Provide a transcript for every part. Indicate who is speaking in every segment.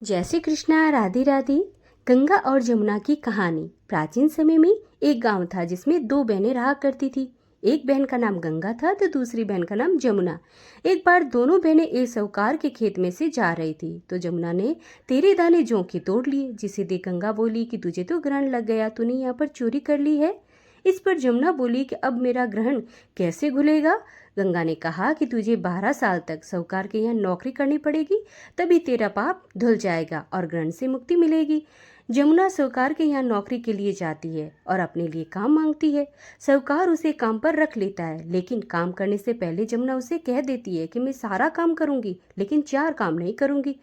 Speaker 1: जय श्री कृष्णा। राधे राधे। गंगा और जमुना की कहानी। प्राचीन समय में एक गांव था जिसमें दो बहनें रहा करती थी। एक बहन का नाम गंगा था तो दूसरी बहन का नाम जमुना। एक बार दोनों बहनें एक साहूकार के खेत में से जा रही थी तो जमुना ने तेरे दाने जौ के तोड़ लिए, जिसे देख गंगा बोली कि तुझे तो ग्रहण लग गया, तूने यहाँ पर चोरी कर ली है। इस पर जमुना बोली कि अब मेरा ग्रहण कैसे खुलेगा। गंगा ने कहा कि तुझे 12 साल तक साहूकार के यहाँ नौकरी करनी पड़ेगी, तभी तेरा पाप धुल जाएगा और ग्रहण से मुक्ति मिलेगी। जमुना साहूकार के यहाँ नौकरी के लिए जाती है और अपने लिए काम मांगती है। साहूकार उसे काम पर रख लेता है, लेकिन काम करने से पहले जमुना उसे कह देती है कि मैं सारा काम करूंगी लेकिन 4 काम नहीं करूंगी।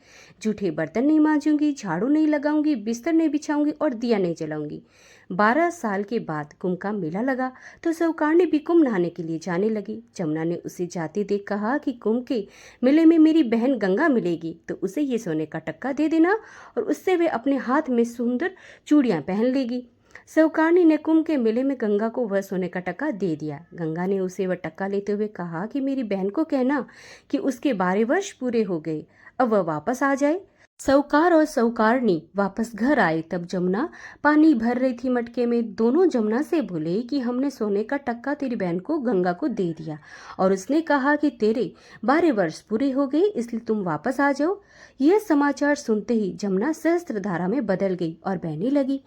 Speaker 1: जूठे बर्तन नहीं मांजूंगी, झाड़ू नहीं लगाऊंगी, बिस्तर नहीं बिछाऊंगी और दिया नहीं जलाऊंगी। 12 साल के बाद कुंभ का मेला लगा तो साहूकार ने भी कुंभ नहाने के लिए जाने लगी। जमुना ने उसे जाते देख कहा कि कुंभ के मेले में मेरी बहन गंगा मिलेगी तो उसे ये सोने का टक्का दे देना और उससे वे अपने हाथ में सुंदर चूड़ियां पहन लेगी। साहूकार ने कुंभ के मेले में गंगा को वह सोने का टक्का दे दिया। गंगा ने उसे वह टक्का लेते हुए कहा कि मेरी बहन को कहना कि उसके 12 वर्ष पूरे हो गए, अब वह वापस आ जाए। साहूकार और साहूकारनी वापस घर आए तब जमुना पानी भर रही थी मटके में। दोनों जमुना से बोले कि हमने सोने का टक्का तेरी बहन को गंगा को दे दिया और उसने कहा कि तेरे 12 वर्ष पूरे हो गए, इसलिए तुम वापस आ जाओ। यह समाचार सुनते ही जमुना सहस्त्रधारा में बदल गई और बहने लगी।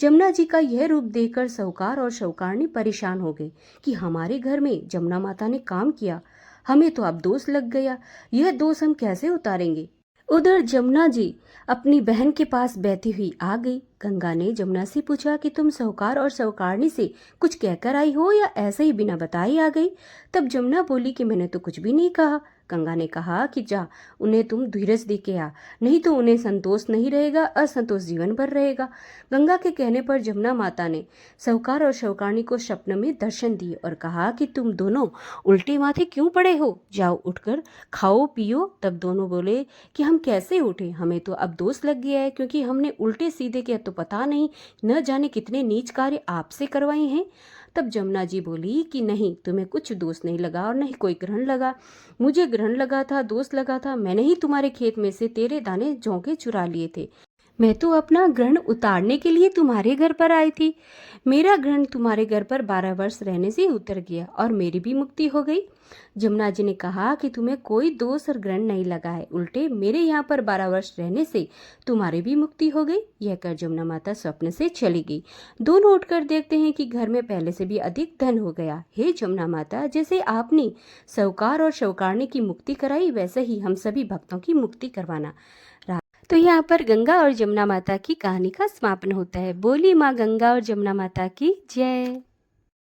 Speaker 1: जमुना जी का यह रूप देखकर साहूकार और साहूकारनी परेशान हो गए कि हमारे घर में जमुना माता ने काम किया, हमें तो अब दोष लग गया, यह दोष हम कैसे उतारेंगे। उधर जमुना जी अपनी बहन के पास बहती हुई आ गई। गंगा ने जमुना से पूछा कि तुम साहूकार और साहूकारनी से कुछ कहकर आई हो या ऐसे ही बिना बताए आ गई। तब जमुना बोली कि मैंने तो कुछ भी नहीं कहा। गंगा ने कहा कि जा उन्हें तुम धीरज दे के आ, नहीं तो उन्हें संतोष नहीं रहेगा, असंतोष जीवन भर रहेगा। गंगा के कहने पर जमुना माता ने साहूकार और साहूकारनी को स्वप्न में दर्शन दिए और कहा कि तुम दोनों उल्टे माथे क्यों पड़े हो, जाओ उठकर खाओ पियो। तब दोनों बोले कि हम कैसे उठे, हमें तो अब दोष लग गया है क्योंकि हमने उल्टे सीधे के तो पता नहीं, न जाने कितने नीच कार्य आपसे करवाए हैं। तब जमुना जी बोली कि नहीं, तुम्हें कुछ दोष नहीं लगा और नहीं कोई ग्रहण लगा। मुझे ग्रहण लगा था, दोष लगा था, मैंने ही तुम्हारे खेत में से तेरे दाने जौ के चुरा लिए थे। मैं तो अपना ग्रहण उतारने के लिए तुम्हारे घर पर आई थी। मेरा ग्रहण तुम्हारे घर पर 12 वर्ष रहने से उतर गया और मेरी भी मुक्ति हो गई। जमुना जी ने कहा कि तुम्हें कोई दोष और ग्रहण नहीं लगा है, उल्टे मेरे यहाँ पर 12 वर्ष रहने से तुम्हारी भी मुक्ति हो गई। यह कर जमुना माता स्वप्न से चली गई। दोनों उठकर देखते हैं कि घर में पहले से भी अधिक धन हो गया। हे जमुना माता, जैसे आपने साहूकार और साहूकारनी की मुक्ति कराई, वैसे ही हम सभी भक्तों की मुक्ति करवाना। तो यहाँ पर गंगा और जमुना माता की कहानी का समापन होता है। बोली माँ गंगा और जमुना माता की जय।